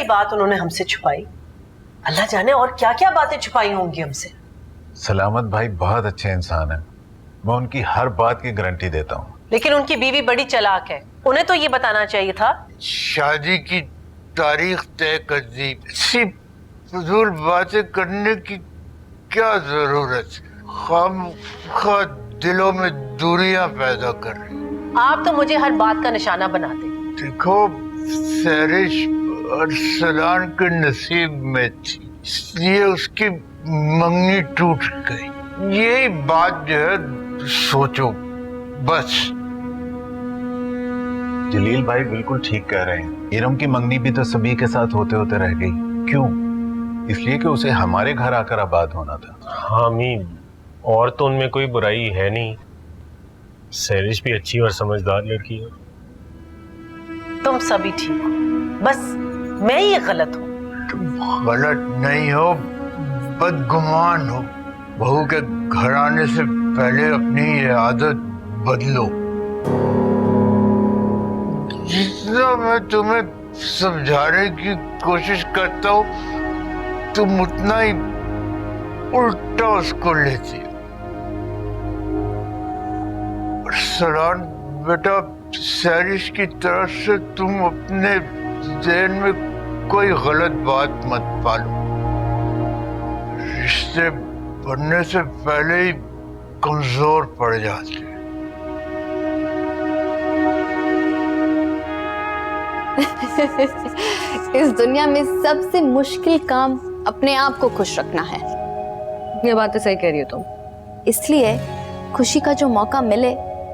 बात उन्होंने हमसे छुपाई। अल्लाह जाने और क्या क्या बातें छुपाई होंगी हमसे। सलामत भाई बहुत अच्छे इंसान है, मैं उनकी हर बात की गारंटी देता हूँ। लेकिन उनकी बीवी बड़ी चालाक है, उन्हें तो ये बताना चाहिए था। शादी की तारीख तय कर दी, सिर्फ फजूल बातें करने की क्या जरूरत? खामखा दिलों में दूरियां पैदा कर रही। आप तो मुझे हर बात का निशाना बनाते। देखो, सैरिश अरसलान के नसीब में थी, इसलिए उसकी मंगनी टूट गई। यही बात जो है सोचो बस। जलील भाई बिल्कुल ठीक कह रहे हैं, इरम की मंगनी भी तो सभी के साथ होते होते रह गई। क्यों? इसलिए कि उसे हमारे घर आकर आबाद होना था। हाँ मीन, और तो उनमें कोई बुराई है नहीं। सैरिश भी अच्छी और समझदार लड़की है। तुम सभी ठीक हो, बस मैं ही गलत हूँ। तुम गलत नहीं हो, बदगुमान हो। बहू के घर आने से पहले अपनी ये आदत बदलो। जितना मैं तुम्हें समझाने की कोशिश करता हूँ, तुम उतना ही उल्टा उसको लेती हो। सलान बेटा, सैरिश की तरफ से तुम अपने ज़हन में कोई गलत बात मत पालो। रिश्ते बनने से पहले ही कमजोर पड़ जाते हैं। इस दुनिया में सबसे मुश्किल काम अपने आप को खुश रखना है। ये बात तो सही कह रही हो तुम। इसलिए खुशी का जो मौका मिले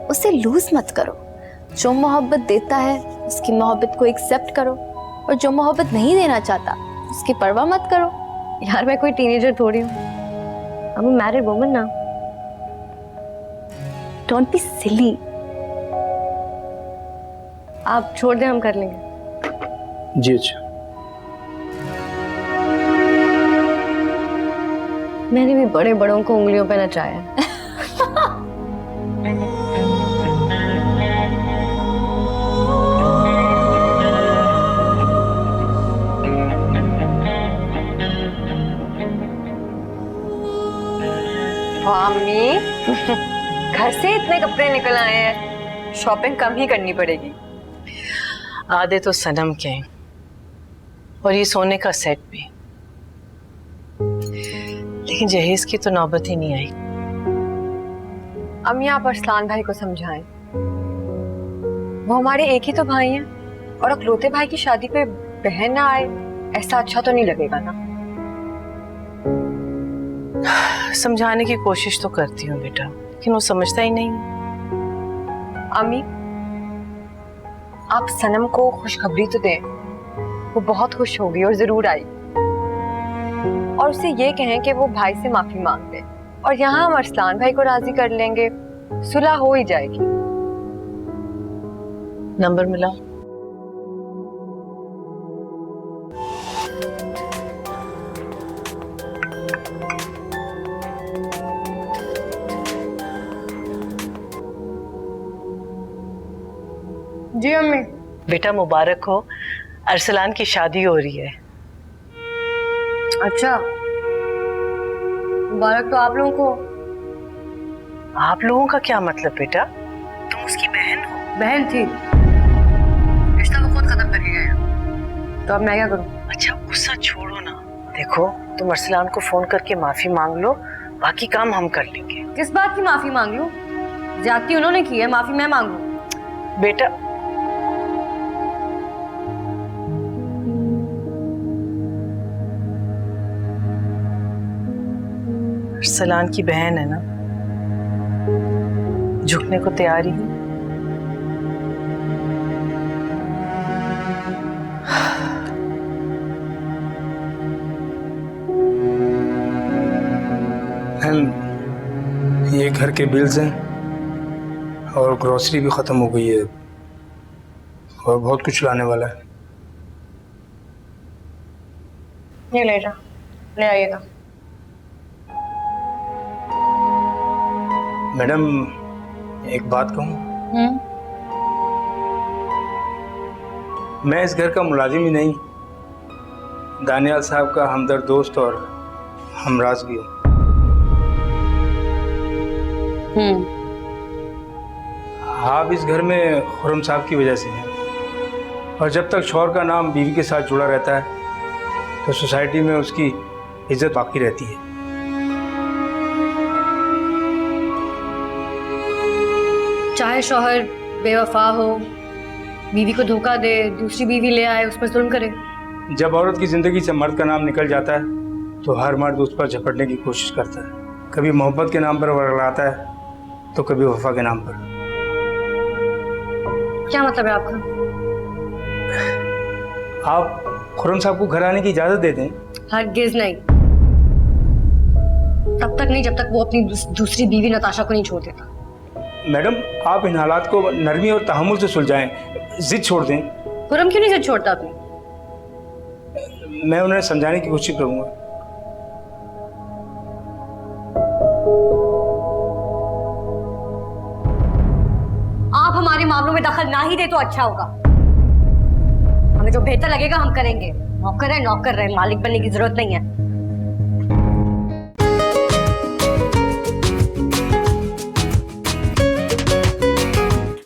उसे लूज मत करो। जो मोहब्बत देता है उसकी मोहब्बत को एक्सेप्ट करो, और जो मोहब्बत नहीं देना चाहता उसकी परवाह मत करो। यार मैं कोई टीनेजर थोड़ी हूँ, I'm a married woman now. Don't be silly. आप छोड़ दें, हम कर लेंगे। जी अच्छा। मैंने भी बड़े बड़ों को उंगलियों पे नचाया है। मम्मी, घर से इतने कपड़े निकल आए हैं, शॉपिंग कम ही करनी पड़ेगी। आधे तो सनम के हैं, और ये सोने का सेट भी। लेकिन जहेज की तो नौबत ही नहीं आई। अम्मी, आप अरसलान भाई को समझाएं। वो हमारे एक ही तो भाई हैं, और अकलौते भाई की शादी पे बहन ना आए, ऐसा अच्छा तो नहीं लगेगा ना। समझाने की कोशिश तो करती हूँ बेटा, लेकिन वो समझता ही नहीं। अम्मी, आप सनम को खुशखबरी तो दें, वो बहुत खुश होगी और जरूर आई। और उसे ये कहें कि वो भाई से माफी मांग ले, और यहाँ हम अरसलान भाई को राजी कर लेंगे, सुलह हो ही जाएगी। नंबर मिला? जी अम्मी। बेटा मुबारक हो, अरसलान की शादी हो रही है। अच्छा, मुबारक तो आप लोगों को। आप लोगों का क्या मतलब बेटा? तुम उसकी बहन हो। बहन थी, रिश्ता वो खुद खत्म करके गए, तो अब मैं क्या करूं? अच्छा गुस्सा छोड़ो ना। देखो, तुम अरसलान को फोन करके माफी मांग लो, बाकी काम हम कर लेंगे। किस बात की माफी मांग लूं? ज्यादती उन्होंने की है, माफी मैं मांगू? बेटा अरसलान की बहन है ना, झुकने को तैयार ही है। ये घर के बिल्स हैं और ग्रोसरी भी ख़त्म हो गई है और बहुत कुछ लाने वाला है। ये ले जा, ले आइएगा। मैडम एक बात कहूँ? मैं इस घर का मुलाजिम ही नहीं, दानियाल साहब का हमदर्द दोस्त और हमराज भी हूँ। आप इस घर में खुर्रम साहब की वजह से हैं, और जब तक शौहर का नाम बीवी के साथ जुड़ा रहता है तो सोसाइटी में उसकी इज्जत बाकी रहती है। चाहे शौहर बेवफा हो, बीवी को धोखा दे, दूसरी बीवी ले आए, उस पर जुल्म करे। जब औरत की ज़िंदगी से मर्द का नाम निकल जाता है तो हर मर्द उस पर झपटने की कोशिश करता है, कभी मोहब्बत के नाम पर वर्गलाता है तो कभी वफा के नाम पर। क्या मतलब है आपका? आप खुर्रम साहब को घर आने की इजाज़त दे दें। हरगिज़ नहीं, तब तक नहीं जब तक वो अपनी दूसरी बीवी नताशा को नहीं छोड़ देता। मैडम, आप इन हालात को नरमी और तहम्मुल से सुलझाएं, जिद छोड़ दें। खुर्रम क्यों नहीं जिद छोड़ता अपनी? मैं उन्हें समझाने की कोशिश करूंगा। आप हमारे मामलों में दखल ना ही दे तो अच्छा होगा। हमें जो बेहतर लगेगा हम करेंगे। नौकर है, मालिक बनने की जरूरत नहीं है।